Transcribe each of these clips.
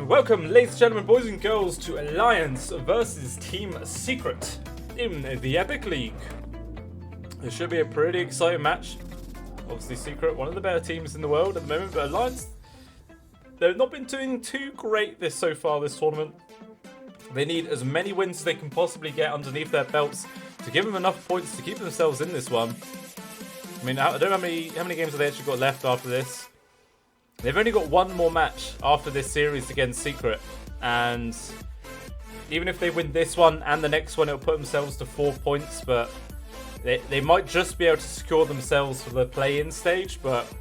Welcome, ladies and gentlemen, boys and girls, to Alliance versus Team Secret in the Epic League. It should be a pretty exciting match. Obviously, Secret, one of the better teams in the world at the moment, but Alliance, they've not been doing too great so far this tournament. They need as many wins as they can possibly get underneath their belts to give them enough points to keep themselves in this one. I mean, I don't know how many games have they actually got left after this. They've only got one more match after this series against Secret, and even if they win this one and the next one, it'll put themselves to 4 points, but they might just be able to secure themselves for the play-in stage, but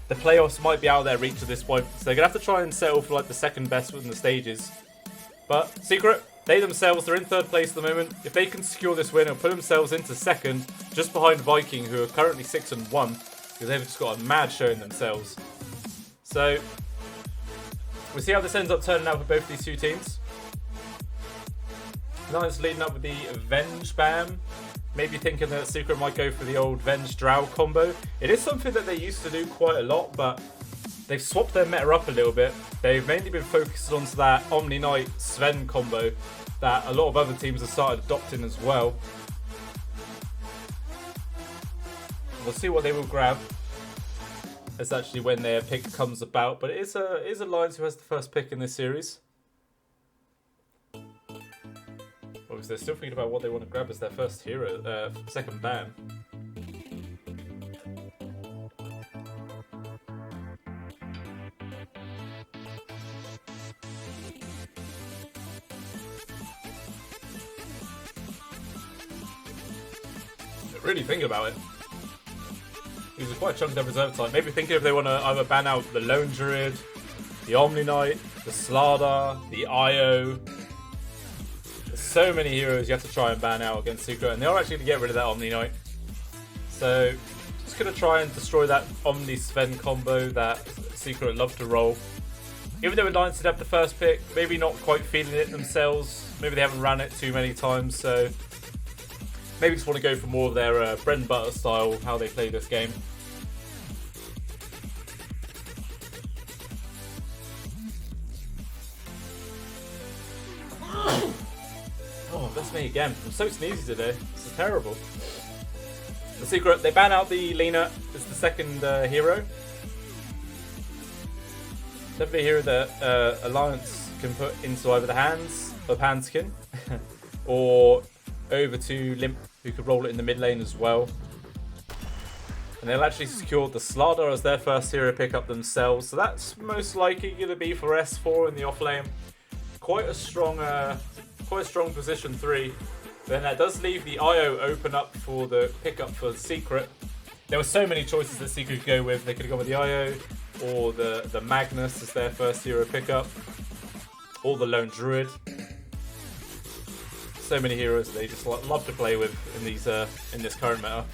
the playoffs might be out of their reach at this point, so they're going to have to try and settle for like the second best within the stages. But Secret, they themselves, they're in third place at the moment. If they can secure this win, it'll put themselves into second, just behind Viking, who are currently 6-1, because they've just got a mad showing themselves. So, we'll see how this ends up turning out for both these two teams. Alliance leading up with the Venge Bam. Maybe thinking that Secret might go for the old Venge Drow combo. It is something that they used to do quite a lot, but they've swapped their meta up a little bit. They've mainly been focused onto that Omni Knight Sven combo that a lot of other teams have started adopting as well. We'll see what they will grab. That's actually when their pick comes about, but it is Alliance who has the first pick in this series. Obviously, they're still thinking about what they want to grab as their first hero, second ban. Really think about it. These are quite chunky of reserve time. Maybe thinking if they want to either ban out the Lone Druid, the Omni Knight, the Slardar, the Io. There's so many heroes you have to try and ban out against Secret, and they are actually going to get rid of that Omni Knight. So, just going to try and destroy that Omni Sven combo that Secret love to roll. Even though Alliance did have the first pick, maybe not quite feeling it themselves. Maybe they haven't ran it too many times, so maybe just want to go for more of their bread and butter style, how they play this game. Oh, that's me again. I'm so sneezy today. This is terrible. The Secret, they ban out the Lina as the second hero. Definitely a hero that Alliance can put into either the hands of Hanskin or over to Limp, who could roll it in the mid lane as well. And they'll actually secure the Slardar as their first hero pickup themselves. So that's most likely going to be for S4 in the off lane. Quite a strong position 3. Then that does leave the IO open up for the pickup for Secret. There were so many choices that Secret could go with. They could have gone with the IO or the Magnus as their first hero pickup, or the Lone Druid. So many heroes that they just love to play with in these in this current meta.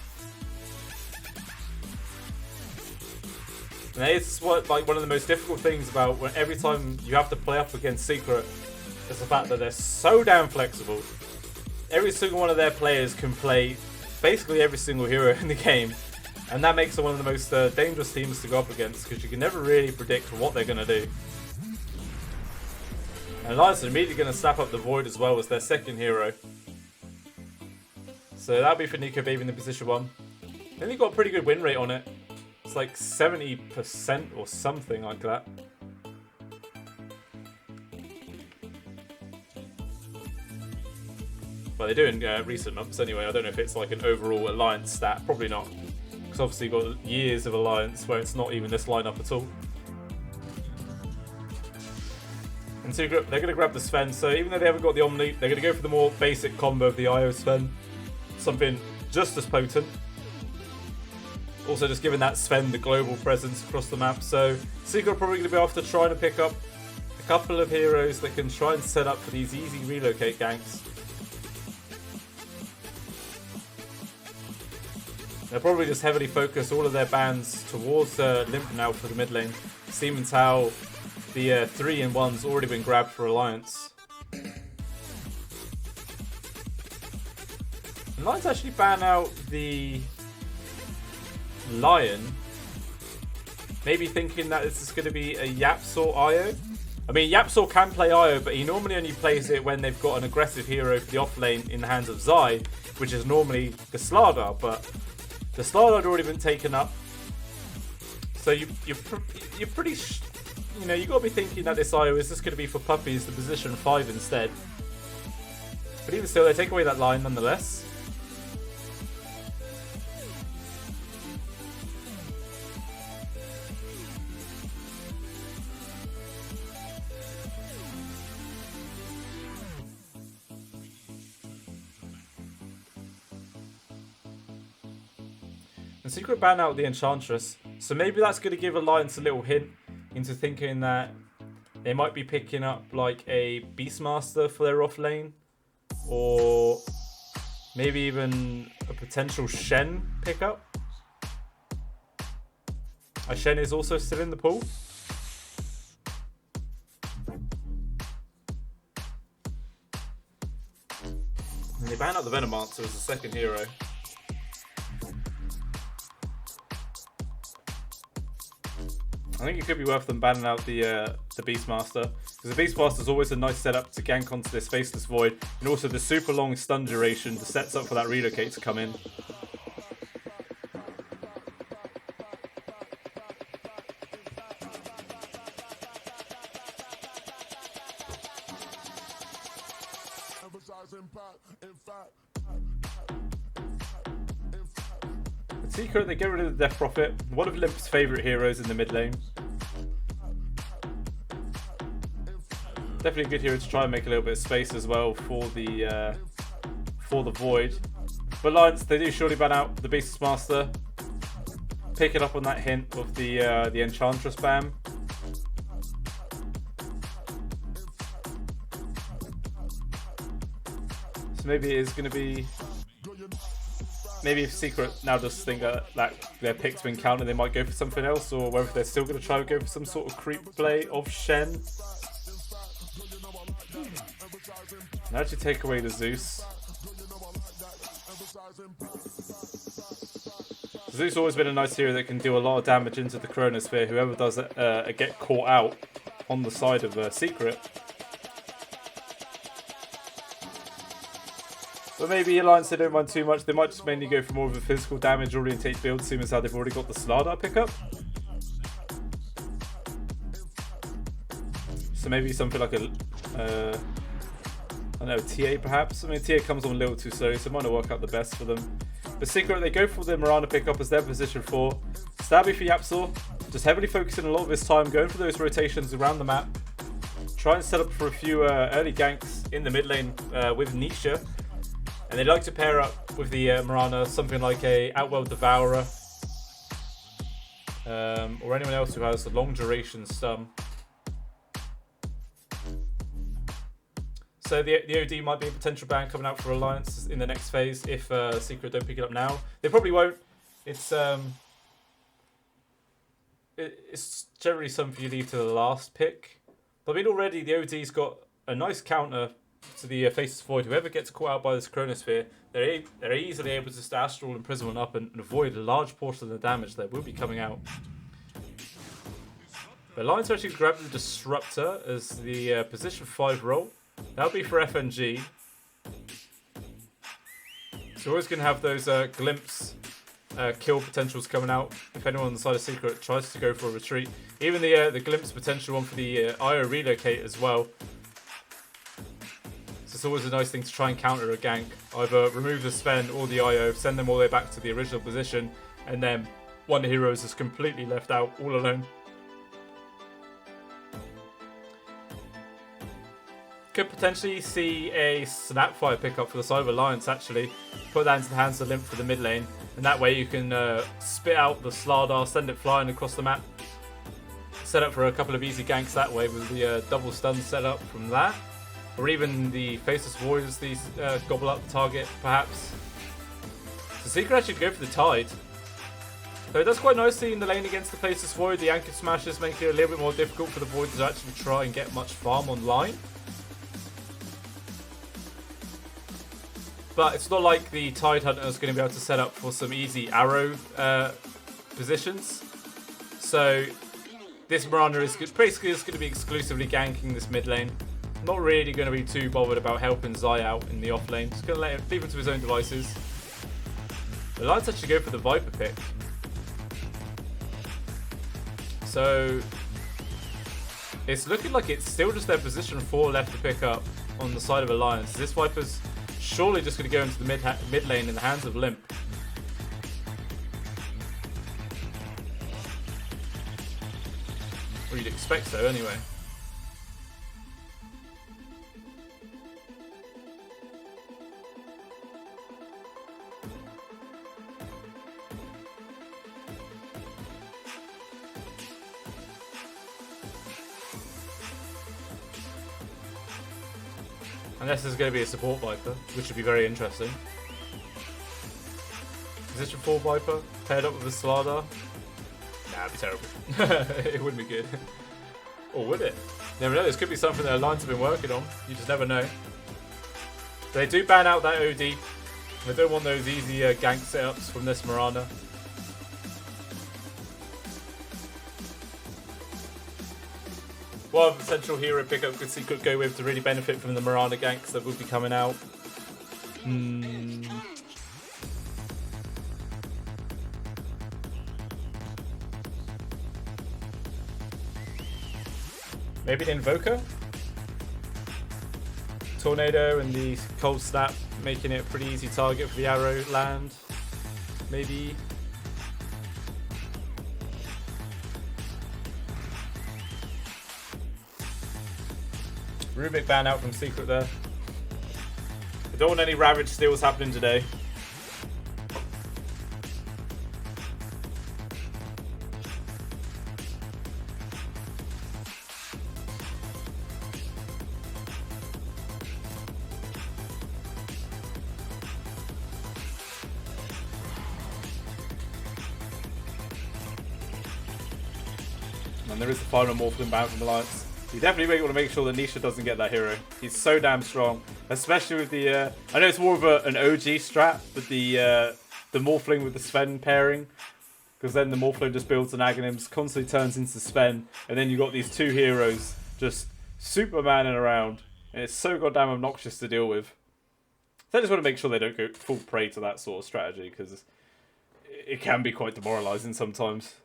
And it's one of the most difficult things about when every time you have to play up against Secret is the fact that they're so damn flexible. Every single one of their players can play basically every single hero in the game, and that makes them one of the most dangerous teams to go up against, because you can never really predict what they're going to do. And Alliance are immediately going to snap up the Void as well as their second hero. So that'll be for Nico Baby in the position 1. I think he got a pretty good win rate on it. It's like 70% or something like that. Well, they do in recent months anyway. I don't know if it's like an overall Alliance stat. Probably not. Because obviously you've got years of Alliance where it's not even this lineup at all. And Secret, they're going to grab the Sven, so even though they haven't got the Omni, they're going to go for the more basic combo of the IO Sven. Something just as potent. Also just giving that Sven the global presence across the map, so Secret are probably going to be after trying to pick up a couple of heroes that can try and set up for these easy relocate ganks. They'll probably just heavily focus all of their bans towards Limp now for the mid lane, seeing as how the 3-in-1's already been grabbed for Alliance. Alliance actually ban out the Lion. Maybe thinking that this is going to be a Yapsor IO. I mean, Yapsor can play Io, but he normally only plays it when they've got an aggressive hero for the off lane in the hands of Zai, which is normally the Slardar, but the Slardar had already been taken up. So you're pretty, you know, you got to be thinking that this Io is just going to be for puppies, the position 5 instead. But even still, they take away that line nonetheless. And Secret ban out the Enchantress, so maybe that's going to give Alliance a little hint into thinking that they might be picking up like a Beastmaster for their off lane, or maybe even a potential Shen pickup. Shen is also still in the pool. And they ban out the Venomancer as the second hero. I think it could be worth them banning out the Beastmaster, because the Beastmaster is always a nice setup to gank onto this Faceless Void, and also the super long stun duration that sets up for that relocate to come in. Secret, they get rid of the Death Prophet, one of Limp's favourite heroes in the mid lane. Definitely a good hero to try and make a little bit of space as well for the Void. But Alliance, they do surely ban out the Beastmaster, picking up on that hint of the Enchantress ban. So maybe it is going to be. Maybe if Secret now just think that their pick's been counted, they might go for something else, or whether they're still going to try to go for some sort of creep play of Shen. And actually take away the Zeus. Zeus has always been a nice hero that can do a lot of damage into the Chronosphere. Whoever does get caught out on the side of Secret. But maybe Alliance, they don't mind too much. They might just mainly go for more of a physical damage orientate build, seeing as how they've already got the Slardar pickup. So maybe something like a, I don't know, TA perhaps. I mean, TA comes on a little too slow, so it might not work out the best for them. But Secret, they go for the Mirana pickup as their position 4. Stabby for Yapsor, just heavily focusing a lot of his time, going for those rotations around the map. Try and set up for a few early ganks in the mid lane with Nisha. And they like to pair up with the Mirana something like a Outworld Devourer, or anyone else who has a long duration stun. So the OD might be a potential ban coming out for Alliance in the next phase if Secret don't pick it up now. They probably won't. It's generally something you leave to the last pick. But I mean, already the OD's got a nice counter to the Faceless Void. Whoever gets caught out by this Chronosphere, they're easily able to just Astral Imprisonment up and avoid a large portion of the damage that will be coming out. But Alliance actually grabbed the Disruptor as the position 5 role. That'll be for FNG. So we're always going to have those glimpse kill potentials coming out if anyone on the side of Secret tries to go for a retreat. Even the glimpse potential one for the IO relocate as well. It's always a nice thing to try and counter a gank. Either remove the Sven or the IO, send them all the way back to the original position, and then one of the heroes is completely left out all alone. Could potentially see a Snapfire pickup for the side of Alliance actually. Put that into the hands of Limp for the mid lane, and that way you can spit out the Slardar, send it flying across the map. Set up for a couple of easy ganks that way with the double stun set up from that. Or even the Faceless Void as these gobble up the target, perhaps. So Secret actually go for the Tide. So it does quite nicely in the lane against the Faceless Void. The Anchor Smashes make it a little bit more difficult for the Void to actually try and get much farm online. But it's not like the Tide Hunter is going to be able to set up for some easy arrow positions. So This Miranda is basically just going to be exclusively ganking this mid lane. Not really going to be too bothered about helping Zai out in the off lane. Just going to leave him to his own devices. The Lions actually go for the Viper pick. So it's looking like it's still just their position 4 left to pick up on the side of Alliance. This Viper's surely just going to go into the mid lane in the hands of Limp. Or you'd expect so anyway. Unless there's going to be a support Viper, which would be very interesting. Position 4 Viper, paired up with a Slardar. Nah, it'd be terrible. It wouldn't be good. Or would it? Never know, this could be something that Alliance have been working on. You just never know. They do ban out that OD. They don't want those easy gank setups from this Miranda. What potential hero pickup could Secret go with to really benefit from the Miranda ganks that will be coming out? Maybe the Invoker? Tornado and the Cold Snap making it a pretty easy target for the arrow land. Maybe. Rubik ban out from Secret there. I don't want any Ravage steals happening today. And there is the final Morphling ban from Alliance. You definitely want to make sure that Nisha doesn't get that hero. He's so damn strong, especially with the. I know it's more of an OG strat, but the Morphling with the Sven pairing, because then the Morphling just builds an Aghanims, constantly turns into Sven, and then you got these two heroes just Supermaning around, and it's so goddamn obnoxious to deal with. So I just want to make sure they don't go full prey to that sort of strategy, because it can be quite demoralizing sometimes.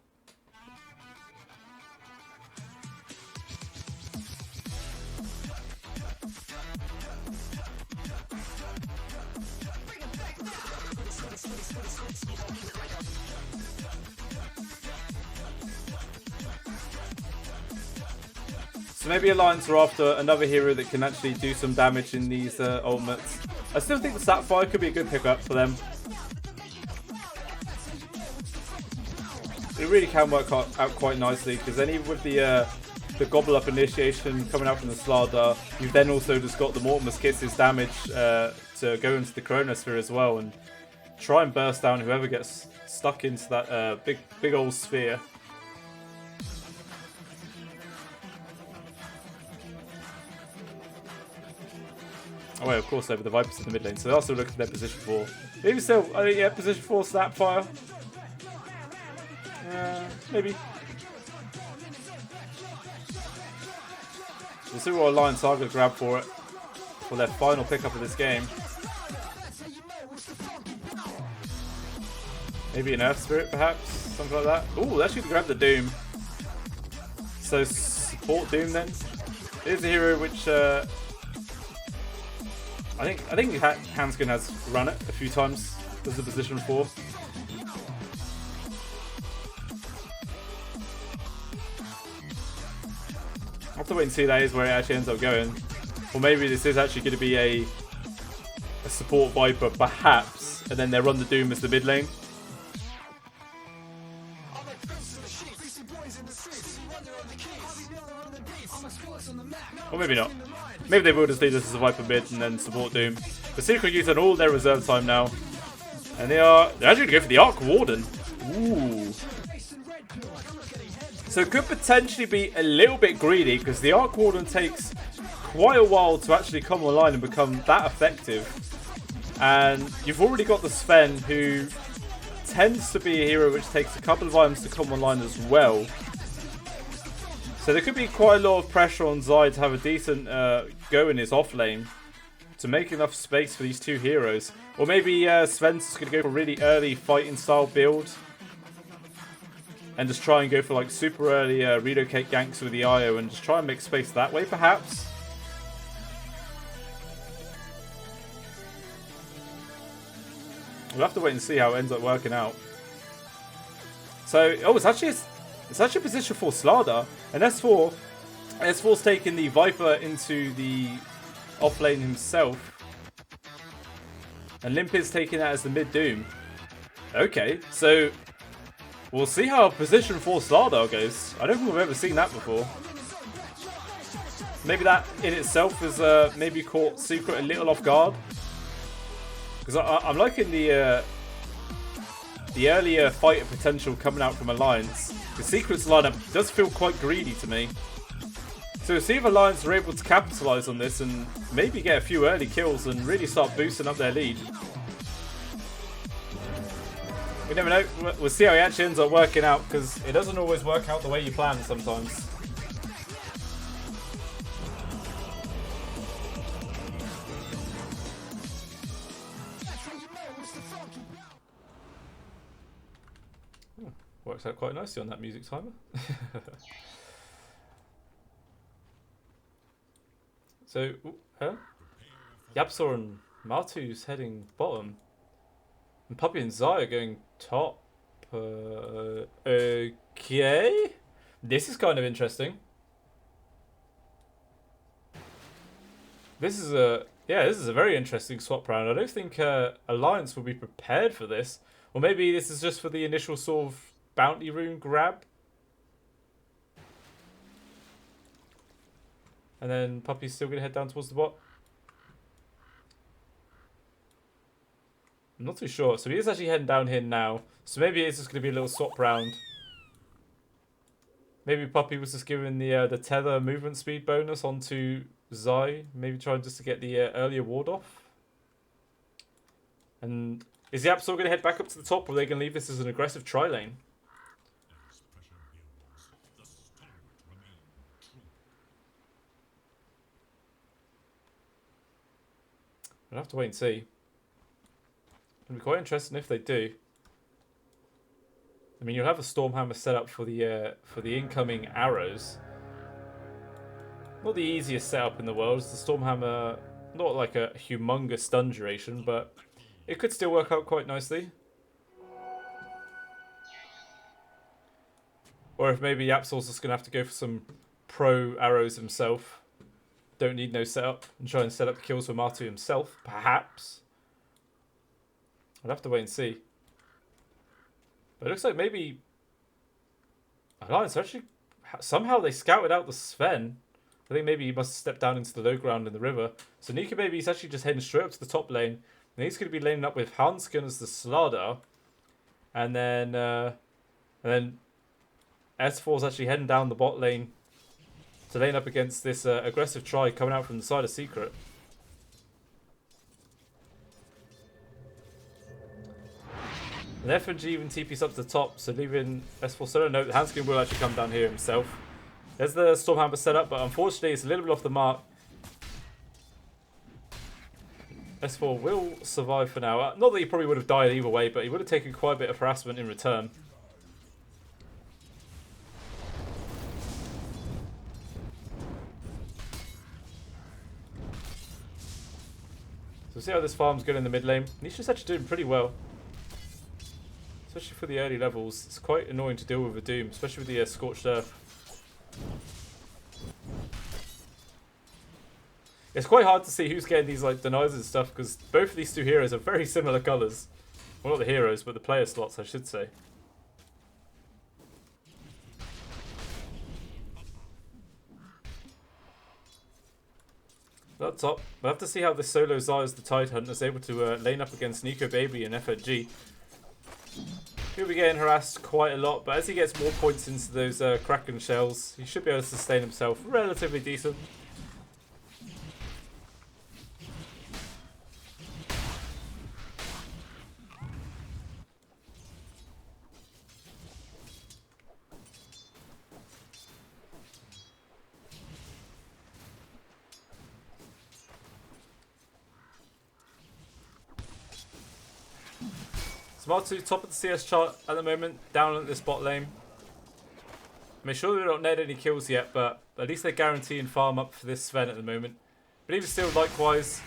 So maybe Alliance are after another hero that can actually do some damage in these ultimates. I still think the Sapphire could be a good pickup for them. It really can work out quite nicely, because then even with the Gobble Up initiation coming out from the Slardar, you've then also just got the Mortimer's Kisses damage to go into the Chronosphere as well and try and burst down whoever gets stuck into that big old sphere. Oh wait, of course, over the Vipers in the mid lane, so they're also looking at their position 4. Maybe still, yeah, position 4 Snapfire. Maybe. We'll see what Alliance are going to grab for it, for their final pickup of this game. Maybe an Earth Spirit, perhaps? Something like that. Ooh, they actually grab the Doom. So, support Doom then. Here's a hero which, I think Hanskin has run it a few times as a position 4. I'll have to wait and see that is where it actually ends up going. Or maybe this is actually going to be a support Viper, perhaps, and then they run the Doom as the mid lane. Or maybe not. Maybe they will just lead us as a Viper mid and then support Doom. The Secret use on all their reserve time now. And they're actually going to go for the Arc Warden. Ooh. So it could potentially be a little bit greedy, because the Arc Warden takes quite a while to actually come online and become that effective. And you've already got the Sven, who tends to be a hero which takes a couple of items to come online as well. So there could be quite a lot of pressure on Zai to have a decent go in his off lane to make enough space for these two heroes. Or maybe Sven's going to go for a really early fighting style build and just try and go for like super early relocate ganks with the IO and just try and make space that way perhaps. We'll have to wait and see how it ends up working out. So, oh, it's actually a position for Slada. And S4's taking the Viper into the off lane himself. And Limpid's taking that as the mid doom. Okay, so we'll see how position 4 Slada goes. I don't think we've ever seen that before. Maybe that in itself has maybe caught Secret a little off guard. Because I'm liking the earlier fighter potential coming out from Alliance. The Secret's lineup does feel quite greedy to me. So we'll see if Alliance are able to capitalise on this and maybe get a few early kills and really start boosting up their lead. We never know. We'll see how it actually ends up working out because it doesn't always work out the way you plan sometimes. Works out quite nicely on that music timer. So, Yapsor and Martu's heading bottom. And Puppy and Zai are going top. Okay. This is kind of interesting. This is a very interesting swap round. I don't think Alliance will be prepared for this. Or maybe this is just for the initial sort of bounty rune grab. And then Puppy's still going to head down towards the bot. I'm not too sure. So he is actually heading down here now. So maybe it's just going to be a little swap round. Maybe Puppy was just giving the tether movement speed bonus onto Zai. Maybe trying just to get the earlier ward off. And is the Absol going to head back up to the top or are they going to leave this as an aggressive tri-lane? I'll have to wait and see. It'll be quite interesting if they do. I mean, you'll have a Stormhammer set up for the incoming arrows. Not the easiest setup in the world. It's the Stormhammer, not like a humongous stun duration, but it could still work out quite nicely. Or if maybe Yapsol's just going to have to go for some pro arrows himself. Don't need no setup and try and set up kills for Martu himself, perhaps. I'll have to wait and see. But it looks like maybe Alliance actually somehow they scouted out the Sven. I think maybe he must have stepped down into the low ground in the river. So Nika maybe he's actually just heading straight up to the top lane. And he's going to be laning up with Hanskin as the Slada. And then S4's actually heading down the bot lane to lane up against this aggressive try coming out from the side of Secret. And FNG even TP's up to the top, so leaving S4 solo. No, Hanskin will actually come down here himself. There's the Stormhammer setup, but unfortunately it's a little bit off the mark. S4 will survive for now. Not that he probably would have died either way, but he would have taken quite a bit of harassment in return. So we'll see how this farm's going in the mid lane. Nisha's actually doing pretty well. Especially for the early levels. It's quite annoying to deal with a Doom, especially with the Scorched Earth. It's quite hard to see who's getting these like denies and stuff because both of these two heroes are very similar colours. Well, not the heroes, but the player slots, I should say. Up top, we'll have to see how this solo Zai as the Tide Hunter is able to lane up against Nico Baby and FNG. He'll be getting harassed quite a lot, but as he gets more points into those Kraken shells, he should be able to sustain himself relatively decent. Smart2 top of the CS chart at the moment, down at this bot lane. Make sure they don't net any kills yet, but at least they're guaranteeing farm up for this Sven at the moment. But even still, likewise,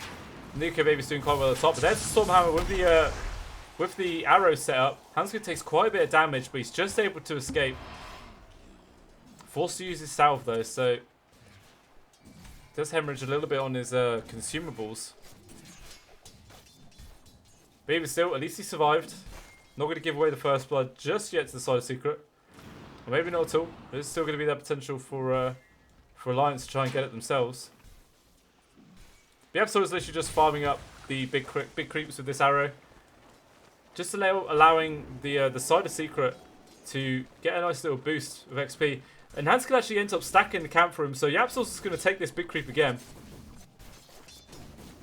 Nuka Baby's doing quite well at the top. But there's Stormhammer with the arrow set up. Hanskin takes quite a bit of damage, but he's just able to escape. Forced to use his salve though, so does hemorrhage a little bit on his consumables. But even still, at least he survived. Not going to give away the first blood just yet to the side of Secret. Or maybe not at all. There's still going to be that potential for Alliance to try and get it themselves. The Absol is literally just farming up the big creeps with this arrow. Just allowing the side of Secret to get a nice little boost of XP. And Hanskin actually ends up stacking the camp for him, so Yapsos is going to take this big creep again.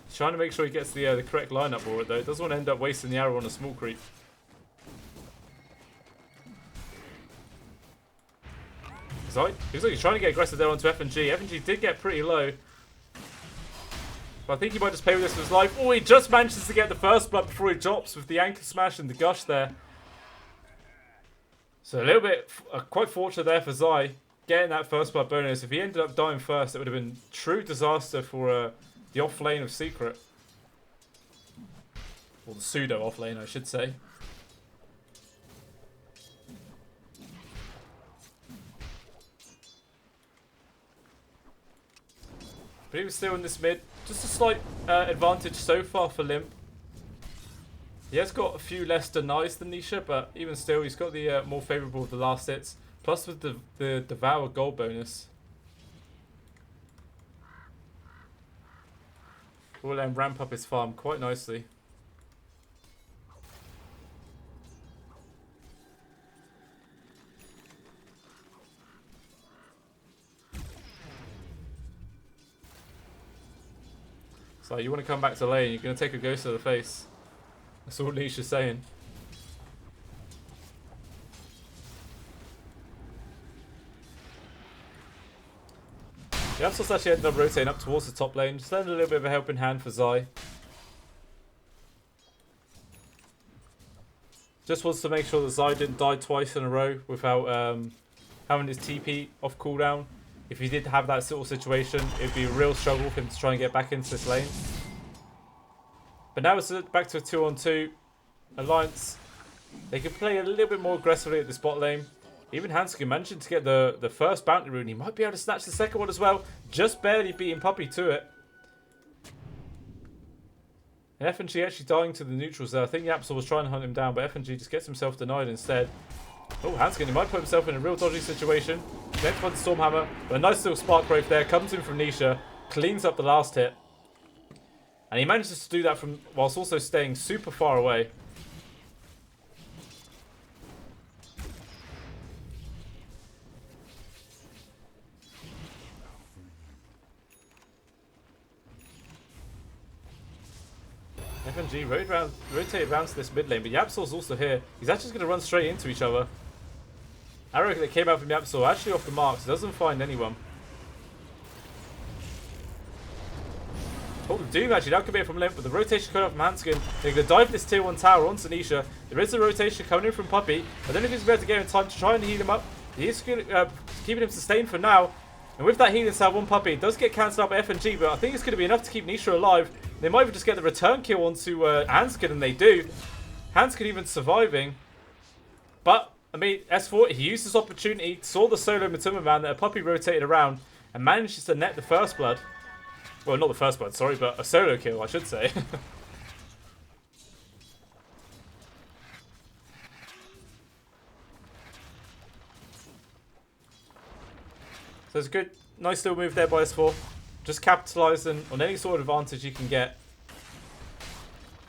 He's trying to make sure he gets the correct lineup for it though. Doesn't want to end up wasting the arrow on a small creep. So looks like he's trying to get aggressive there onto FNG. FNG did get pretty low. But I think he might just play with this for his life. Oh, he just manages to get the first blood before he drops with the anchor smash and the gush there. So a little bit, quite fortunate there for Zai, getting that first blood bonus. If he ended up dying first, it would have been true disaster for the off lane of Secret. Or the pseudo off lane, I should say. But he was still in this mid. Just a slight advantage so far for Limp. He has got a few less denies than Nisha, but even still, he's got the more favourable of the last hits. Plus with the Devour gold bonus. Will let him ramp up his farm quite nicely. So you want to come back to lane, you're going to take a ghost to the face. That's all Nisha's saying. The Absols actually ended up rotating up towards the top lane, just lending a little bit of a helping hand for Zai. Just wants to make sure that Zai didn't die twice in a row without having his TP off cooldown. If he did have that sort of situation, it would be a real struggle for him to try and get back into this lane. But now it's back to a 2-on-2. Alliance, they can play a little bit more aggressively at this bot lane. Even Hanskin managing to get the first bounty rune. He might be able to snatch the second one as well. Just barely beating Puppey to it. And FNG actually dying to the neutrals there. I think Yapsel was trying to hunt him down, but FNG just gets himself denied instead. Oh, Hanskin, he might put himself in a real dodgy situation. Next one, Stormhammer. But a nice little spark growth there. Comes in from Nisha. Cleans up the last hit. And he manages to do that from whilst also staying super far away. FNG rotated around to this mid lane, but Yapsol's also here. He's actually going to run straight into each other. Arrow that came out from Yapsol actually off the mark, so doesn't find anyone. Oh, the Doom actually, that could be it from Limp, but the rotation coming out from Hanskin. They're going to dive this tier 1 tower onto Nisha. There is a rotation coming in from Puppey. I don't know if he's going to be able to get in time to try and heal him up. He is keeping him sustained for now. And with that healing salve on Puppey, it does get cancelled out by FNG, but I think it's going to be enough to keep Nisha alive. They might even just get the return kill onto Hanskin, and they do. Hanskin even surviving. But, I mean, S4, he used his opportunity, saw the solo Matuma man that a Puppey rotated around, and manages to net the first blood. Well, not the first blood, sorry, but a solo kill, I should say. So it's a good, nice little move there by S4. Just capitalising on any sort of advantage you can get.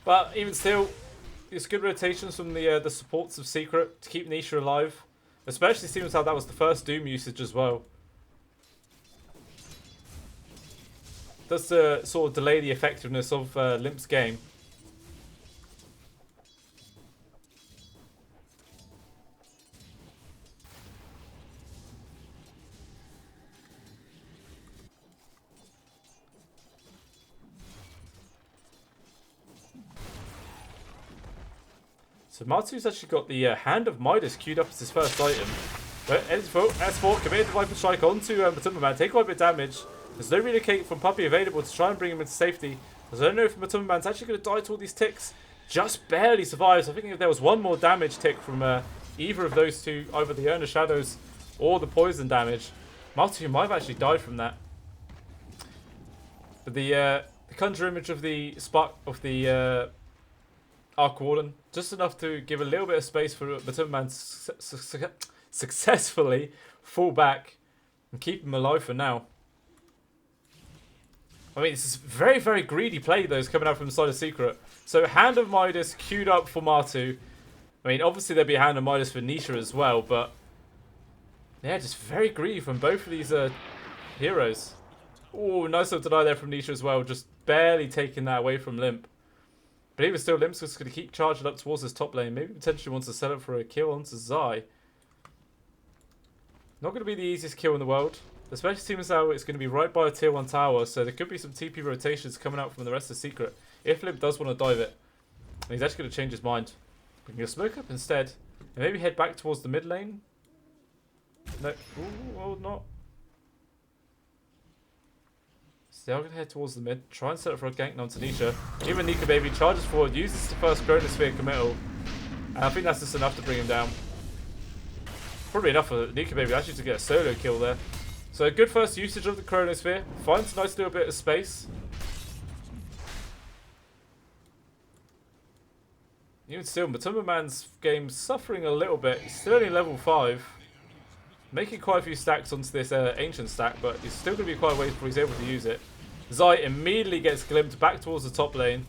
But even still, it's good rotations from the supports of Secret to keep Nisha alive. Especially seems how that was the first Doom usage as well. Does sort of delay the effectiveness of Limp's game. So Martu's actually got the Hand of Midas queued up as his first item. But S4 committed the Viper Strike onto Matumbaman, take quite a bit of damage. There's no relocate from Puppy available to try and bring him into safety. As I don't know if Matumbaman's actually going to die to all these ticks. Just barely survives. I think if there was one more damage tick from either of those two, either the Urn of Shadows or the poison damage, Martu might have actually died from that. But the conjure image of the spark of the Arc Warden, just enough to give a little bit of space for Matumbaman successfully fall back and keep him alive for now. I mean, this is very, very greedy play, though, coming out from the side of Secret. So, Hand of Midas queued up for Martu. I mean, obviously, there'd be a Hand of Midas for Nisha as well, but... yeah, just very greedy from both of these heroes. Oh, nice little deny there from Nisha as well, just barely taking that away from Limp. But even still, Limp's just going to keep charging up towards this top lane. Maybe potentially wants to set up for a kill onto Zai. Not going to be the easiest kill in the world. Especially seeing as how it's going to be right by a tier 1 tower, so there could be some TP rotations coming out from the rest of Secret. If Limp does want to dive it, and he's actually going to change his mind. We can smoke up instead, and maybe head back towards the mid lane. No, ooh, well, not. So I'm going to head towards the mid, try and set up for a gank onto Nisha. Even Nika Baby charges forward, uses the first Chronosphere committal, and I think that's just enough to bring him down. Probably enough for Nika Baby actually to get a solo kill there. So a good first usage of the Chronosphere. Finds a nice little bit of space. Even still, Matumbaman's game's suffering a little bit. He's still only level 5. Making quite a few stacks onto this Ancient stack, but he's still going to be quite a ways before he's able to use it. Zai immediately gets glimpsed back towards the top lane.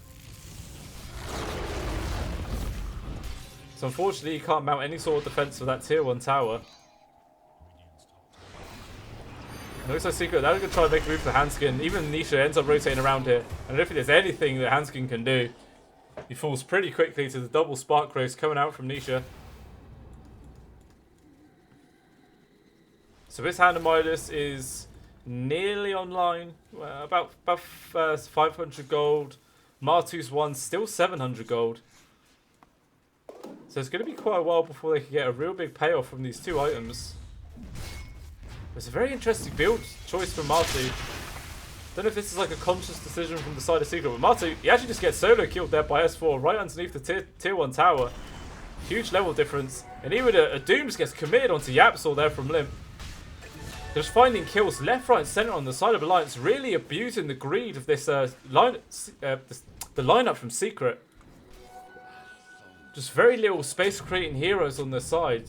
So unfortunately, he can't mount any sort of defense for that tier 1 tower. Looks like Secret, they're going to try and make a move for Hanskin. Even Nisha ends up rotating around here. And I don't think there's anything that Hanskin can do. He falls pretty quickly to the double Spark Race coming out from Nisha. So this Hand of Midas is nearly online. About 500 gold. Martu's one still 700 gold. So it's going to be quite a while before they can get a real big payoff from these two items. It's a very interesting build choice from Martu. Don't know if this is like a conscious decision from the side of Secret, but Martu, he actually just gets solo killed there by S4 right underneath the tier 1 tower. Huge level difference. And even a Dooms gets committed onto Yapsor there from Limp. Just finding kills left, right, and centre on the side of Alliance, really abusing the greed of this the lineup from Secret. Just very little space creating heroes on their side.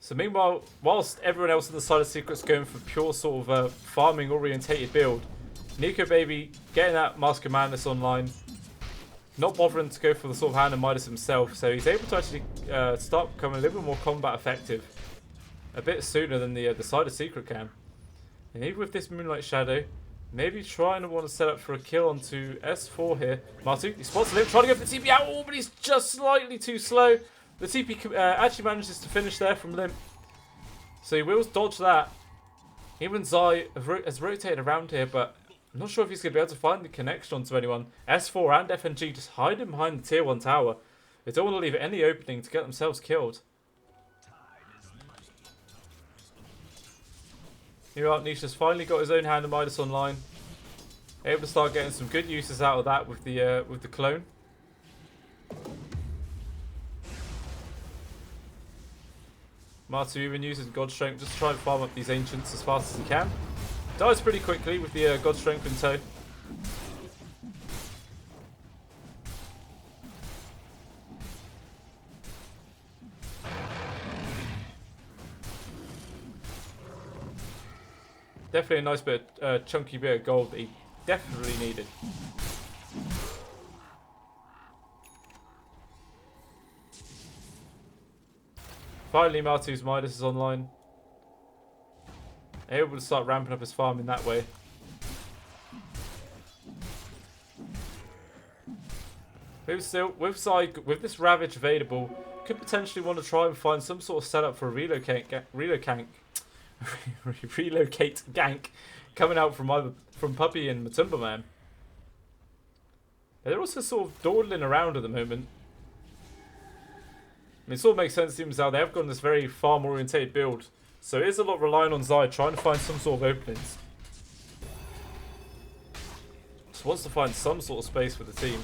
So meanwhile, whilst everyone else on the side of Secret's going for pure sort of farming orientated build, Nico Baby getting that Mask of Madness online, not bothering to go for the sort of Hand of Midas himself, so he's able to actually start becoming a little bit more combat effective a bit sooner than the side of Secret can. And even with this Moonlight Shadow, maybe trying to want to set up for a kill onto S4 here. Martu, he spots Limp, trying to go for the TP out, but he's just slightly too slow. The TP actually manages to finish there from Limp. So he will dodge that. Even Zai has rotated around here, but I'm not sure if he's going to be able to find the connection onto anyone. S4 and FNG just hiding behind the tier 1 tower. They don't want to leave any opening to get themselves killed. Here out, Nisha's finally got his own Hand of Midas online. Able to start getting some good uses out of that with the clone. Martu even uses God Strength just to try and farm up these Ancients as fast as he can. Dies pretty quickly with the God Strength in tow. Definitely a nice bit, chunky bit of gold that he definitely needed. Finally, Martu's Midas is online. Able to start ramping up his farm in that way. Maybe still, with Zai, with this Ravage available, could potentially want to try and find some sort of setup for a relocank. relocate gank coming out from Puppy and Matumba Man. They're also sort of dawdling around at the moment. I mean, it sort of makes sense to them how they have gone this very farm orientated build. So it is a lot relying on Zai trying to find some sort of openings. Just wants to find some sort of space for the team.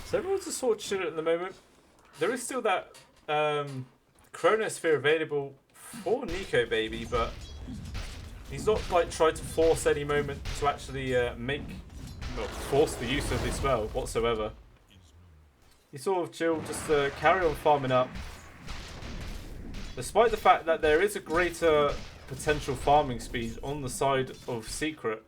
So everyone's just sort of chilling at the moment. There is still that Chronosphere available for Nico Baby, but he's not like tried to force any moment to actually force the use of this spell whatsoever. He's sort of chilled, just to carry on farming up. Despite the fact that there is a greater potential farming speed on the side of Secret.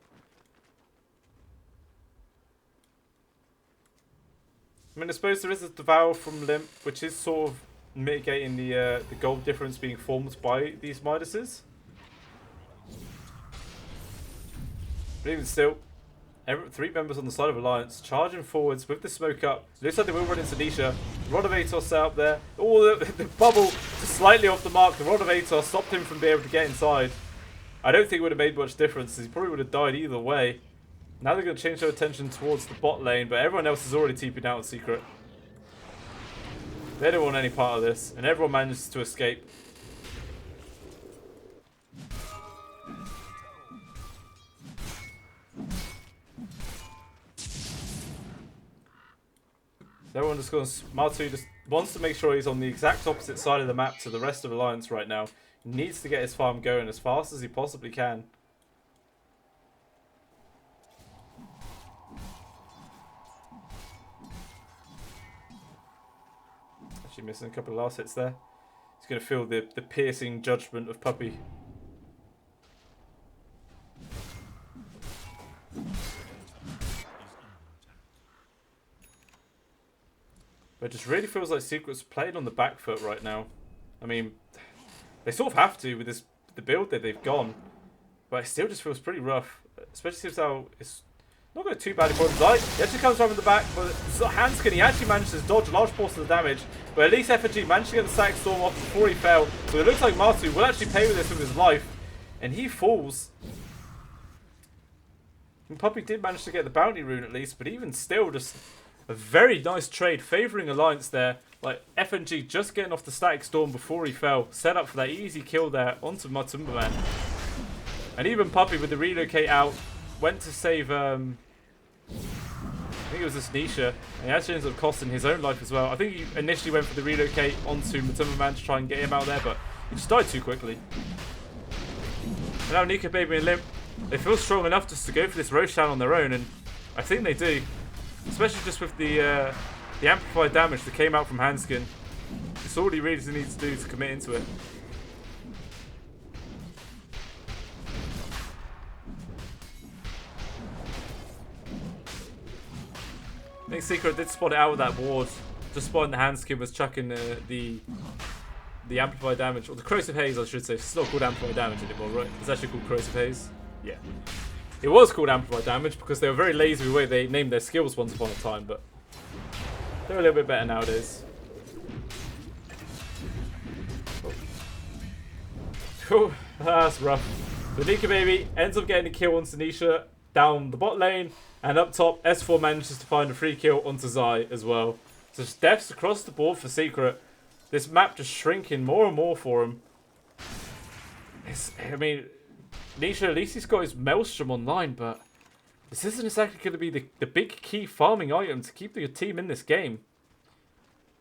I mean, I suppose there is a Devour from Limp, which is sort of mitigating the gold difference being formed by these Midases. But even still, three members on the side of Alliance charging forwards with the smoke up. Looks like they will run into Nisha. Rod of Atos set up there. Oh, the bubble just slightly off the mark. The Rod of Atos stopped him from being able to get inside. I don't think it would have made much difference. He probably would have died either way. Now they're going to change their attention towards the bot lane, but everyone else is already TP'd out in Secret. They don't want any part of this, and everyone manages to escape. Everyone just going to... Matu just wants to make sure he's on the exact opposite side of the map to the rest of Alliance right now. He needs to get his farm going as fast as he possibly can. Actually missing a couple of last hits there. He's going to feel the piercing judgment of Puppy. But it just really feels like Secret's playing on the back foot right now. I mean, they sort of have to with the build that they've gone. But it still just feels pretty rough. Especially since how it's not going too badly for him. Zai, he actually comes from the back, but Hanskin, he actually manages to dodge a large portion of the damage. But at least FNG managed to get the Static Storm off before he fell. So it looks like Matu will actually pay with this with his life. And he falls. And Puppy did manage to get the bounty rune at least, but even still, just a very nice trade favouring Alliance there. Like, FNG just getting off the Static Storm before he fell. Set up for that easy kill there onto Matumba Man. And even Puppy with the relocate out went to save, I think it was this Nisha. And he actually ends up costing his own life as well. I think he initially went for the relocate onto Matumba Man to try and get him out there, but he just died too quickly. And now Nico Baby and Limp, they feel strong enough just to go for this Roshan on their own, and I think they do. Especially just with the amplified damage that came out from Hanskin. It's all he really needs to do to commit into it. I think Secret did spot it out with that ward. Just spotting the Hanskin was chucking the amplified damage, or the corrosive haze I should say. It's not called amplified damage anymore, right? It's actually called corrosive haze. Yeah. It was called amplified damage because they were very lazy with the way they named their skills once upon a time, but they're a little bit better nowadays. Oh, that's rough. The Nico Baby ends up getting a kill on Nisha down the bot lane, and up top, S4 manages to find a free kill onto Zai as well. So just deaths across the board for Secret. This map just shrinking more and more for him. I mean, Nisha, at least he's got his Maelstrom online, but this isn't exactly going to be the big key farming item to keep your team in this game.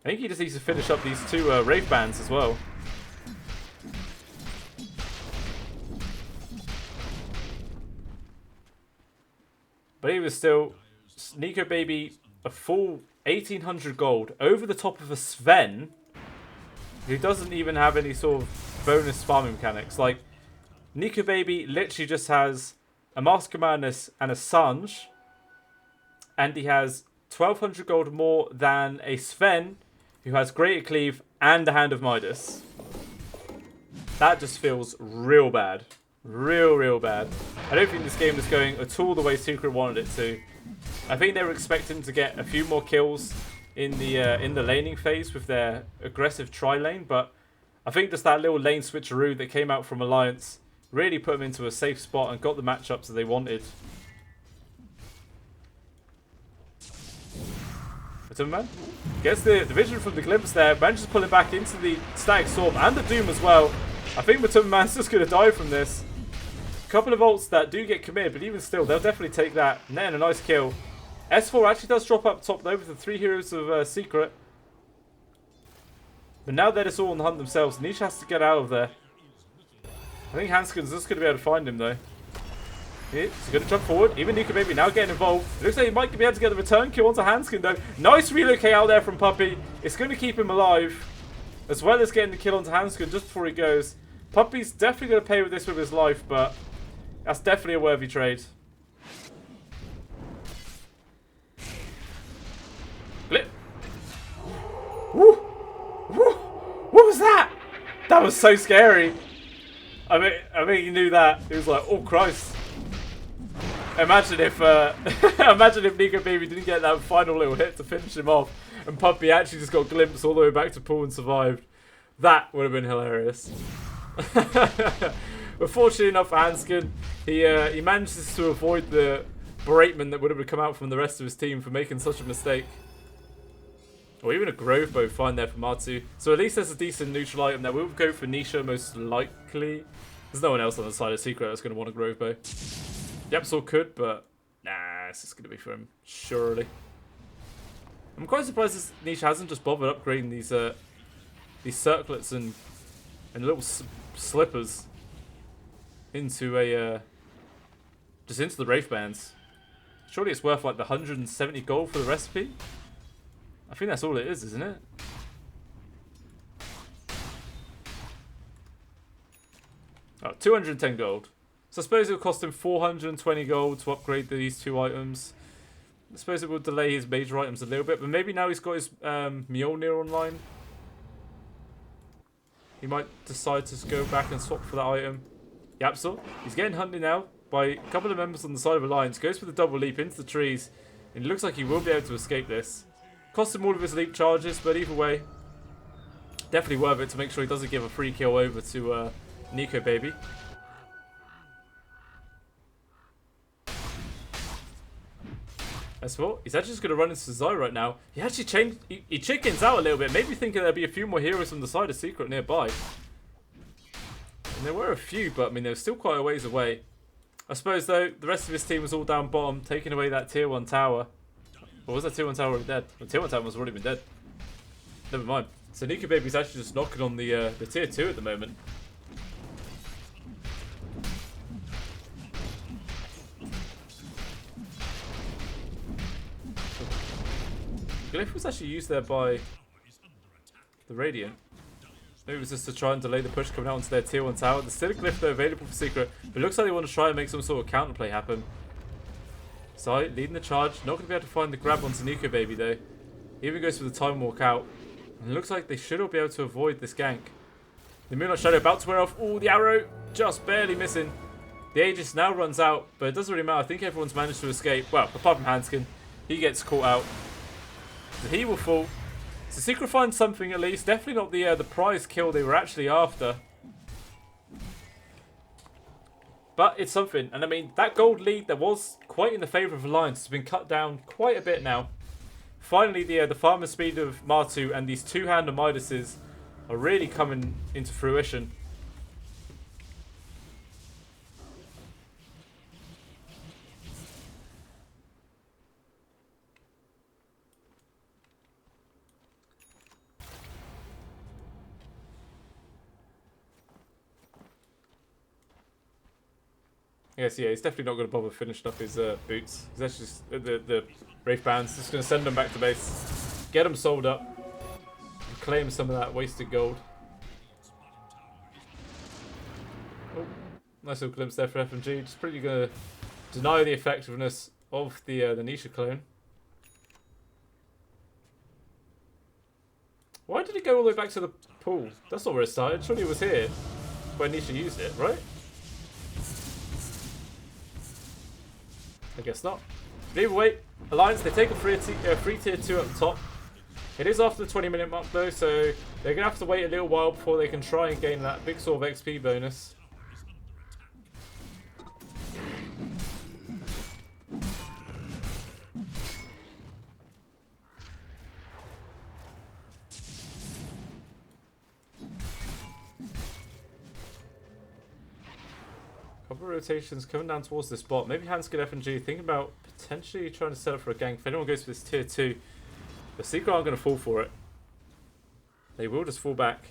I think he just needs to finish up these two Wraith Bands as well. But he was still, Nico Baby, a full 1800 gold over the top of a Sven who doesn't even have any sort of bonus farming mechanics. Like, Nico Baby literally just has a Mask of Madness, and a Sange. And he has 1,200 gold more than a Sven, who has Greater Cleave and the Hand of Midas. That just feels real bad. Real bad. I don't think this game is going at all the way Secret wanted it to. I think they were expecting to get a few more kills in the laning phase with their aggressive tri-lane, but I think just that little lane switcheroo that came out from Alliance really put them into a safe spot and got the matchups that they wanted. Man gets the vision from the glimpse there, manages to pull him back into the Static Storm and the Doom as well. I think Man's just going to die from this. A couple of ults that do get committed, but even still, they'll definitely take that. And then a nice kill. S4 actually does drop up top though with the 3 heroes of Secret. But now they're just all on the hunt themselves. Niche has to get out of there. I think Hanskin's just going to be able to find him though. He's going to jump forward. Even Nico Baby now getting involved. It looks like he might be able to get the return kill onto Hanskin though. Nice relocate out there from Puppey. It's going to keep him alive. As well as getting the kill onto Hanskin just before he goes. Puppey's definitely going to pay with this with his life, but that's definitely a worthy trade. Blip. Woo! Woo! What was that? That was so scary. I mean, he knew that. He was like, oh Christ. Imagine if Nico Baby didn't get that final little hit to finish him off, and Puppey actually just got glimpsed all the way back to pool and survived. That would have been hilarious. But fortunately enough for Hanskin, he manages to avoid the beratement that would have come out from the rest of his team for making such a mistake. Or even a Grove Bow fine there for Matu. So at least there's a decent neutral item there. We'll go for Nisha most likely. There's no one else on the side of Secret that's going to want a Grove Bow. Yapsor could, but nah, it's just going to be for him, surely. I'm quite surprised this Nisha hasn't just bothered upgrading these circlets and little slippers into just into the Wraith Bands. Surely it's worth like the 170 gold for the recipe. I think that's all it is, isn't it? Oh, 210 gold. So I suppose it will cost him 420 gold to upgrade these 2 items. I suppose it will delay his major items a little bit, but maybe now he's got his Mjolnir online, he might decide to go back and swap for that item. Yapsor, he's getting hunted now by a couple of members on the side of Alliance. Goes for the double leap into the trees, and it looks like he will be able to escape this. Cost him all of his leap charges, but either way, definitely worth it to make sure he doesn't give a free kill over to Nico Baby. That's what he's actually just going to run into Zai right now. He actually changed. He chickens out a little bit, maybe thinking there'd be a few more heroes on the side of Secret nearby. And there were a few, but I mean, they were still quite a ways away. I suppose though, the rest of his team was all down bottom, taking away that tier 1 tower. Or was that tier 1 tower already dead? The tier 1 tower has already been dead. Never mind. So Nico Baby's actually just knocking on the tier 2 at the moment. Glyph was actually used there by the Radiant. Maybe it was just to try and delay the push coming out onto their tier 1 tower. There's still a Glyph though available for Secret, but it looks like they want to try and make some sort of counterplay happen. Zai leading the charge, not going to be able to find the grab onto Nico Baby though. He even goes for the time walk out. And it looks like they should all be able to avoid this gank. The Moonlight Shadow about to wear off. Oh, the arrow just barely missing. The Aegis now runs out, but it doesn't really matter. I think everyone's managed to escape. Well, apart from Hanskin, he gets caught out. So he will fall. So Secret finds something at least. Definitely not the prize kill they were actually after. But it's something. And I mean, that gold lead that was quite in the favour of Alliance has been cut down quite a bit now. Finally, the farmer speed of Matu and these 2-hand of Midases are really coming into fruition. Yes, yeah, he's definitely not going to bother finishing up his boots. He's actually just, the Wraith Bands, just going to send them back to base, get them sold up, and claim some of that wasted gold. Oh, nice little glimpse there for FMG. Just pretty going to deny the effectiveness of the Nisha clone. Why did it go all the way back to the pool? That's not where it started. Surely it was here when Nisha used it, right? I guess not. But either way, Alliance, they take a free tier 2 at the top. It is after the 20-minute mark though, so they're going to have to wait a little while before they can try and gain that big sort of XP bonus. Couple of rotations coming down towards this spot. Maybe Hans get F&G, thinking about potentially trying to set up for a gank. If anyone goes for this tier 2, the Secret aren't going to fall for it. They will just fall back.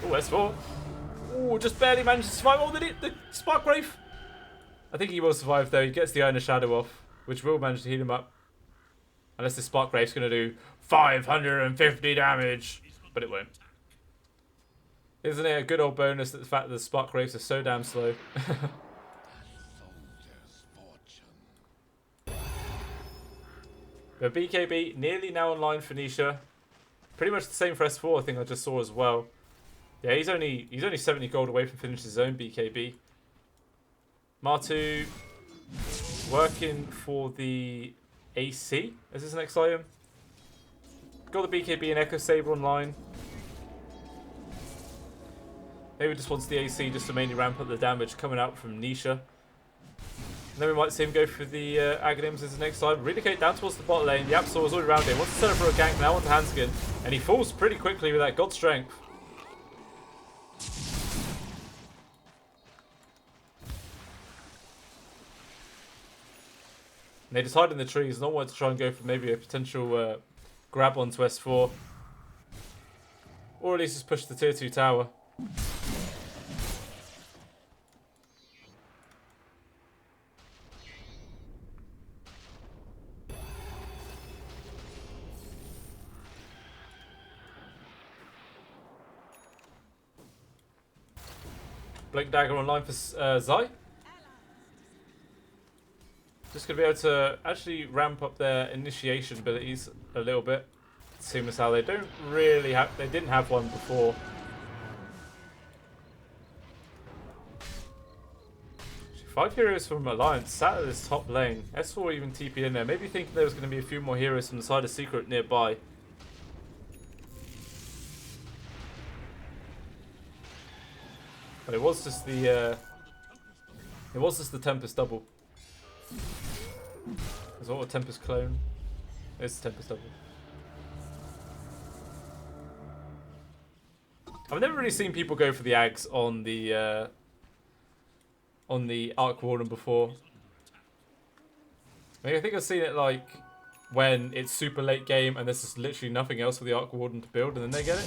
Oh, S4. Oh, just barely managed to survive. Oh, the Spark Wraith. I think he will survive though. He gets the Iron Shadow off, which will manage to heal him up. Unless the Spark Wraith's going to do 550 damage. But it won't. Isn't it a good old bonus that the fact that the Spark Wraiths are so damn slow? But BKB nearly now online for Nisha. Pretty much the same for S4, I think I just saw as well. Yeah, he's only 70 gold away from finishing his own BKB. Martu working for the AC as his next item. Got the BKB and Echo Saber online. Maybe just wants the AC just to mainly ramp up the damage coming out from Nisha. And then we might see him go for the Aghanims as his next item. Relocate down towards the bot lane. The Absol is already around him. Wants to set up for a gank now onto Hanskin. And he falls pretty quickly with that God Strength. And they decide in the trees not want to try and go for maybe a potential grab onto S4. Or at least just push the tier 2 tower. Blink Dagger online for Zai. Just going to be able to actually ramp up their initiation abilities a little bit. Seeing as how they don't really have, they didn't have one before. 5 heroes from Alliance sat at this top lane. S4 even TP in there. Maybe thinking there was going to be a few more heroes from the side of Secret nearby. But it was just the Tempest double. Is what a Tempest clone? It's the Tempest double. I've never really seen people go for the Ags on the Arc Warden before. I think I've seen it like when it's super late game and there's just literally nothing else for the Arc Warden to build and then they get it.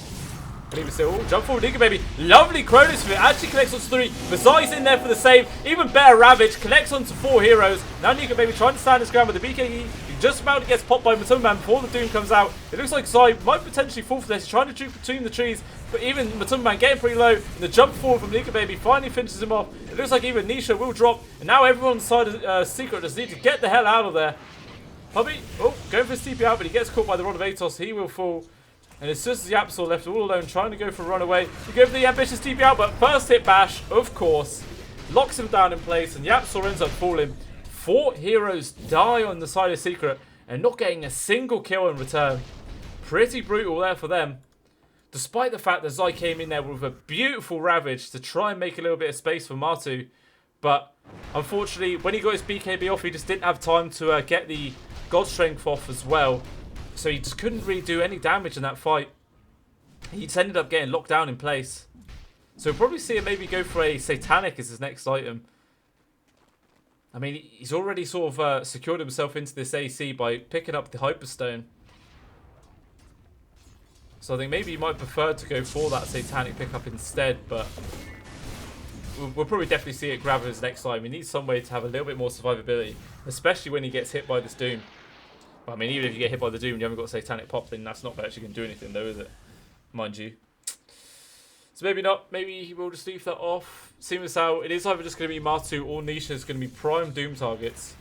But even still, jump forward, Nika baby. Lovely Cronus for it. Actually collects onto 3. Bazai's in there for the save. Even better Ravage. Collects onto 4 heroes. Now Nika baby trying to stand his ground with the BKE. He just about gets popped by Matumba Man before the Doom comes out. It looks like Zai might potentially fall for this. He's trying to juke between the trees. But even Matumba Man getting pretty low. And the jump forward from Nika baby finally finishes him off. It looks like even Nisha will drop. And now everyone on the side of Secret just need to get the hell out of there. Hubby, oh, going for his TP out, but he gets caught by the Rod of Atos. He will fall. And it's just the Absol left all alone, trying to go for a runaway. You go for the ambitious TP out, but first hit bash, of course, locks him down in place, and the Absol ends up falling. 4 heroes die on the side of Secret, and not getting a single kill in return. Pretty brutal there for them. Despite the fact that Zai came in there with a beautiful Ravage to try and make a little bit of space for Martu. But unfortunately, when he got his BKB off, he just didn't have time to get the God Strength off as well. So he just couldn't really do any damage in that fight. He just ended up getting locked down in place. So we'll probably see him maybe go for a Satanic as his next item. I mean, he's already sort of secured himself into this AC by picking up the Hyperstone. So I think maybe he might prefer to go for that Satanic pickup instead, but we'll probably definitely see it grab his next time. He needs some way to have a little bit more survivability, especially when he gets hit by this Doom. Well, I mean, even if you get hit by the Doom and you haven't got Satanic Pop, then that's not actually going to do anything, though, is it? Mind you. So maybe not. Maybe he will just leave that off. Seeing as how it is either just going to be Martu or Nisha is going to be prime Doom targets.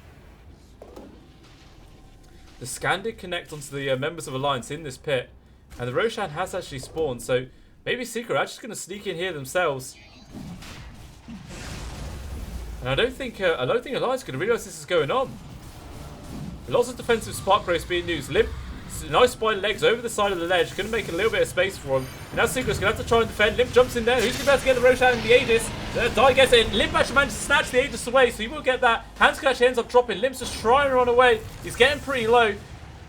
The scan did connect onto the members of Alliance in this pit. And the Roshan has actually spawned. So maybe Secret are just going to sneak in here themselves. And I don't think Alliance is going to realise this is going on. Lots of defensive spark race being used. Limp, nice spine legs over the side of the ledge. Going to make a little bit of space for him. And now Secret's going to have to try and defend. Limp jumps in there. Who's going to be able to get the Roshan and the Aegis? Die gets it. Limp actually manages to snatch the Aegis away, so he will get that. Hans actually ends up dropping. Limp's just trying to run away. He's getting pretty low.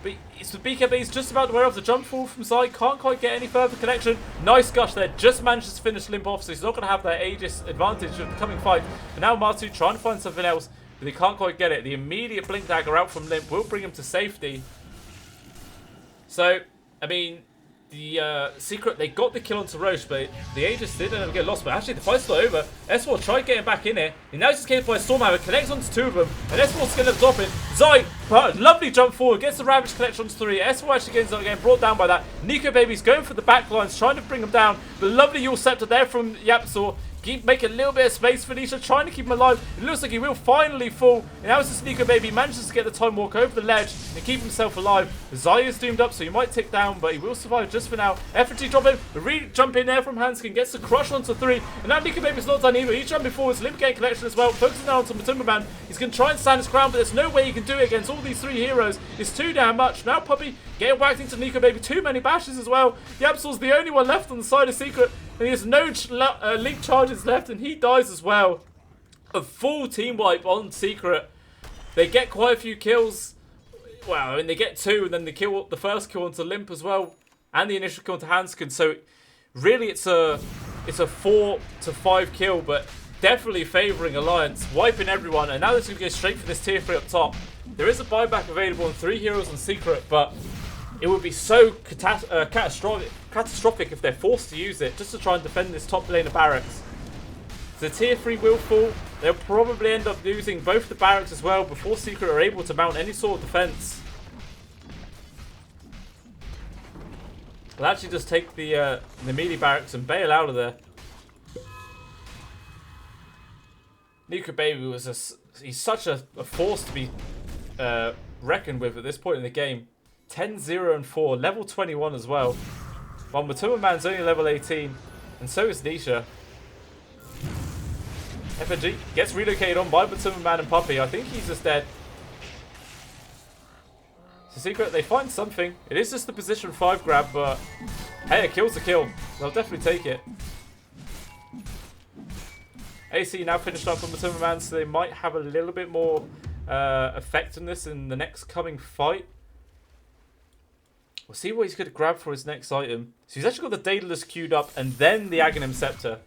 But it's the BKB. He's just about to wear off the jump fall from side. Can't quite get any further connection. Nice gush there. Just manages to finish Limp off, so he's not going to have that Aegis advantage of the coming fight. But now Martu trying to find something else. But he can't quite get it. The immediate Blink Dagger out from Limp will bring him to safety. So, I mean, the Secret, they got the kill onto Roche, but the Aegis did end up get lost. But actually, the fight's not over. S4 tried getting back in here. And now he's just getting by Stormhammer, connects onto 2 of them. And S4's going to drop it. Zai, lovely jump forward, gets the Ravage connection onto 3. S4 actually ends up getting brought down by that. Nico Baby's going for the back lines, trying to bring him down. But lovely Yule Scepter there from Yapsor. Make a little bit of space for Nisha, trying to keep him alive. It looks like he will finally fall. And now it's the Sneaker Baby manages to get the time walk over the ledge and keep himself alive. Zai is doomed up, so he might tick down, but he will survive just for now. Efforty drop in, jump in there from Hanskin, gets the crush onto 3. And now Sneaker Baby's not done either. He's jumping forwards, Limp getting connection as well. Focusing down onto Matumba Man. He's going to try and stand his ground, but there's no way he can do it against all these 3 heroes. It's too damn much. Now Puppy getting whacked into Nico Baby. Too many bashes as well. Yapsor's the only one left on the side of Secret. And he has no leak charges left, and he dies as well. A full team wipe on Secret. They get quite a few kills. Well, I mean, they get 2, and then they kill the first kill onto Limp as well, and the initial kill onto Hanskin. So, really, it's a 4 to 5 kill, but definitely favouring Alliance, wiping everyone. And now they're going to go straight for this tier 3 up top. There is a buyback available on 3 heroes on Secret, but it would be so catastrophic if they're forced to use it just to try and defend this top lane of barracks. The tier 3 will fall. They'll probably end up losing both the barracks as well before Secret are able to mount any sort of defense. They'll actually just take the melee barracks and bail out of there. Nico Baby he's such a force to be reckoned with at this point in the game. 10, 0, and 4. Level 21 as well. While Matumba Man's only level 18. And so is Nisha. FNG gets relocated on by Matumba Man and Puppy. I think he's just dead. So Secret, they find something. It is just the position 5 grab, but hey, a kill's a kill. They'll definitely take it. AC now finished up on Matumba Man, so they might have a little bit more effectiveness in the next coming fight. We'll see what he's going to grab for his next item. So he's actually got the Daedalus queued up and then the Aghanim Scepter.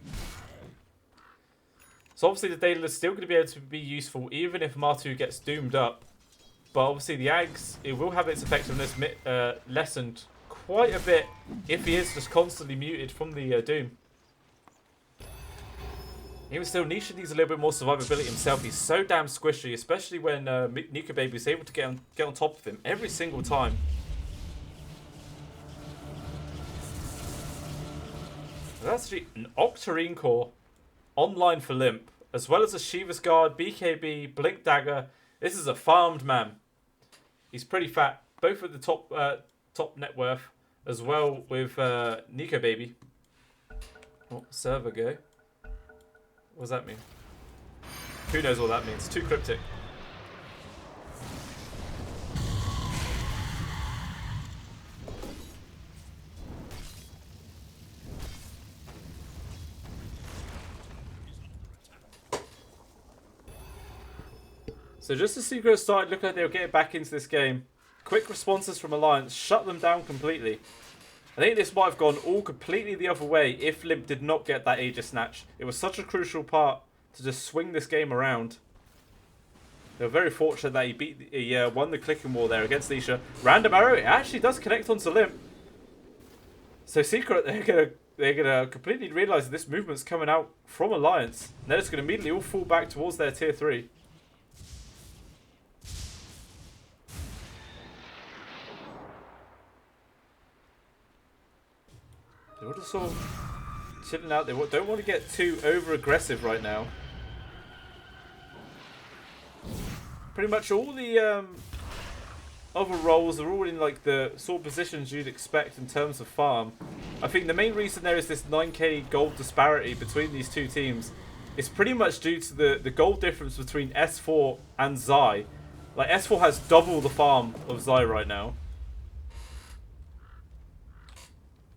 So obviously the Daedalus is still going to be able to be useful even if Martu gets doomed up. But obviously the Ags, it will have its effectiveness lessened quite a bit if he is just constantly muted from the Doom. Even still, Nisha needs a little bit more survivability himself. He's so damn squishy, especially when Nico Baby is able to get on top of him every single time. That's actually an Octarine Core online for Limp, as well as a Shiva's Guard, BKB, Blink Dagger. This is a farmed man. He's pretty fat, both at the top net worth, as well with Nico Baby. Oh, server go. What does that mean? Who knows what that means? Too cryptic. So just as Secret started looking like they were getting back into this game, quick responses from Alliance shut them down completely. I think this might have gone all completely the other way if Limp did not get that Aegis snatch. It was such a crucial part to just swing this game around. They were very fortunate that he won the clicking war there against Nisha. Random arrow, it actually does connect onto Limp. So Secret, they're gonna completely realise that this movement's coming out from Alliance. And they're just gonna immediately all fall back towards their tier 3. They're just sort of chilling out. They don't want to get too over-aggressive right now. Pretty much all the other roles are all in like the sort of positions you'd expect in terms of farm. I think the main reason there is this 9k gold disparity between these two teams is pretty much due to the gold difference between S4 and Zai. Like S4 has double the farm of Zai right now.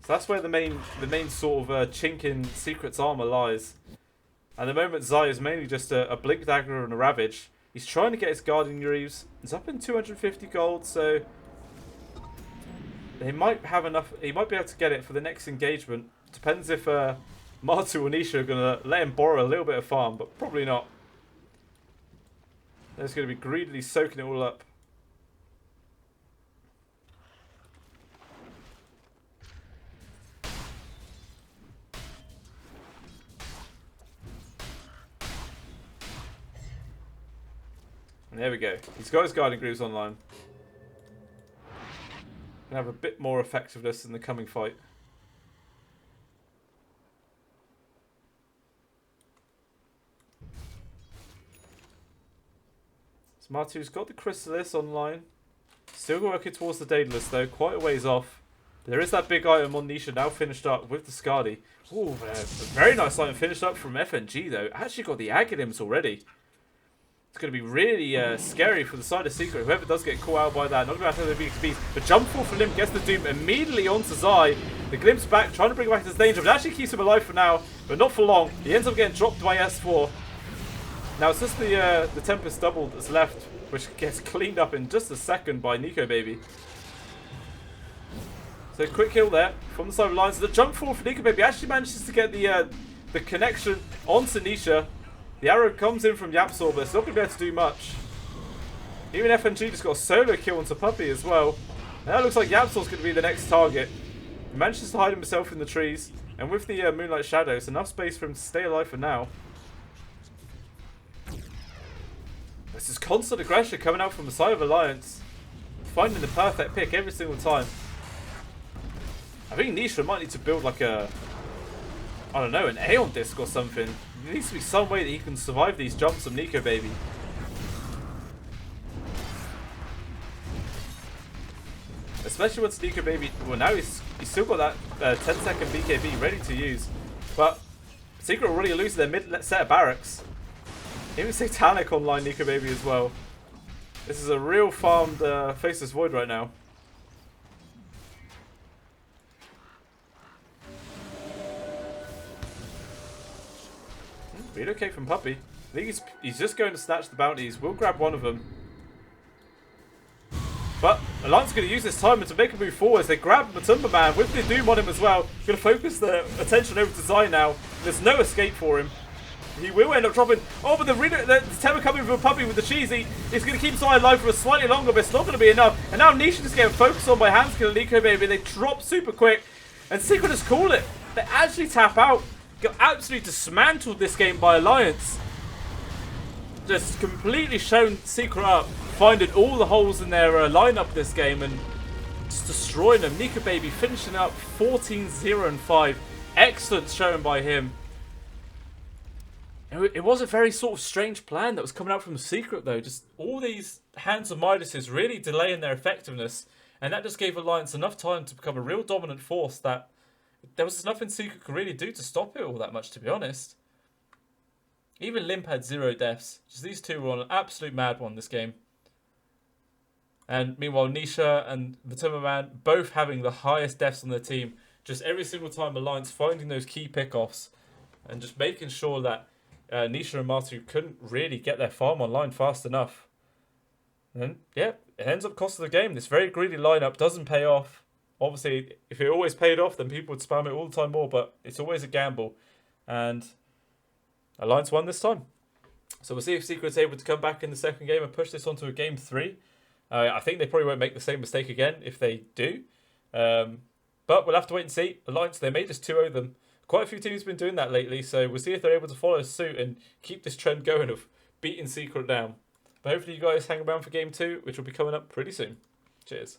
So that's where the main sort of chink in Secret's armor lies. At the moment, Zai is mainly just a Blink Dagger and a Ravage. He's trying to get his Guardian Greaves. He's up in 250 gold, so he might have enough. He might be able to get it for the next engagement. Depends if Martu or Nisha are going to let him borrow a little bit of farm, but probably not. They're just going to be greedily soaking it all up. And there we go. He's got his Guardian Greaves online. Gonna have a bit more effectiveness in the coming fight. So Martu's got the Chrysalis online. Still working towards the Daedalus though, quite a ways off. There is that big item on Nisha now finished up with the Skadi. Ooh, a very nice item finished up from FNG though. Actually got the Aghanim's already. It's going to be really scary for the side of Secret. Whoever does get caught out by that, not going to have to the beast. But jump fall for Limb gets the Doom immediately onto Zai. The Glimpse back, trying to bring him back to his danger, but actually keeps him alive for now, but not for long. He ends up getting dropped by S4. Now it's just the Tempest double that's left, which gets cleaned up in just a second by Nico Baby. So quick kill there from the side of the lines. The jump fall for Nico Baby actually manages to get the connection onto Nisha. The arrow comes in from Yapsor, but it's not going to be able to do much. Even FNG just got a solo kill onto Puppy as well. Now it looks like Yapsor's going to be the next target. He manages to hide himself in the trees. And with the Moonlight Shadow, it's enough space for him to stay alive for now. This is constant aggression coming out from the side of Alliance. Finding the perfect pick every single time. I think Nisha might need to build like a... I don't know, an Aeon disc or something. There needs to be some way that he can survive these jumps of Nico Baby. Especially once Nico Baby... Well, now he's still got that 10-second BKB ready to use. But Secret already losing their mid set of barracks. Even Satanic online Nico Baby as well. This is a real farmed Faceless Void right now. Relocate from Puppy. I think he's just going to snatch the bounties. We'll grab one of them. But Alliance are going to use this time to make a move forward as they grab Matumba Man with the Doom on him as well. Going to focus their attention over to Zai now. There's no escape for him. He will end up dropping. Oh, but the Temper coming from Puppy with the cheesy is going to keep Zai alive for a slightly longer, but it's not going to be enough. And now Nisha is getting focused on by Handskill and Nico Baby. They drop super quick. And Secret just call it. They actually tap out. Got absolutely dismantled this game by Alliance. Just completely shown Secret up, finding all the holes in their lineup this game and just destroying them. Nico Baby finishing up 14-0-5. Excellent showing by him. It was a very sort of strange plan that was coming out from Secret though. Just all these Hands of Midases really delaying their effectiveness. And that just gave Alliance enough time to become a real dominant force that there was nothing Secret could really do to stop it all that much, to be honest. Even Limp had 0 deaths. Just these two were on an absolute mad one this game. And meanwhile, Nisha and the Timmerman both having the highest deaths on their team. Just every single time Alliance finding those key pickoffs and just making sure that Nisha and Martu couldn't really get their farm online fast enough. And yeah, it ends up costing the game. This very greedy lineup doesn't pay off. Obviously, if it always paid off, then people would spam it all the time more, but it's always a gamble. And Alliance won this time. So we'll see if Secret's able to come back in the second game and push this onto a game 3. I think they probably won't make the same mistake again if they do. But we'll have to wait and see. Alliance, they may just 2-0 them. Quite a few teams have been doing that lately, so we'll see if they're able to follow suit and keep this trend going of beating Secret down. But hopefully you guys hang around for game 2, which will be coming up pretty soon. Cheers.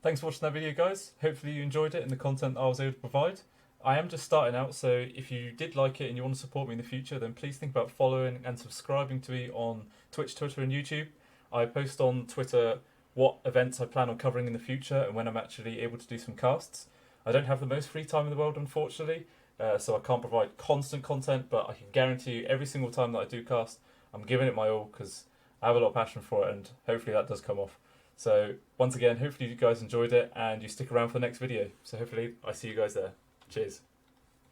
thanks for watching that video, guys. Hopefully you enjoyed it and the content I was able to provide. I am just starting out, so if you did like it and you want to support me in the future, then please think about following and subscribing to me on Twitch, Twitter and YouTube. I post on Twitter what events I plan on covering in the future and when I'm actually able to do some casts. I don't have the most free time in the world, unfortunately, so I can't provide constant content, but I can guarantee you every single time that I do cast, I'm giving it my all because I have a lot of passion for it, and hopefully that does come off. So once again, hopefully you guys enjoyed it and you stick around for the next video. So hopefully I see you guys there. Cheers.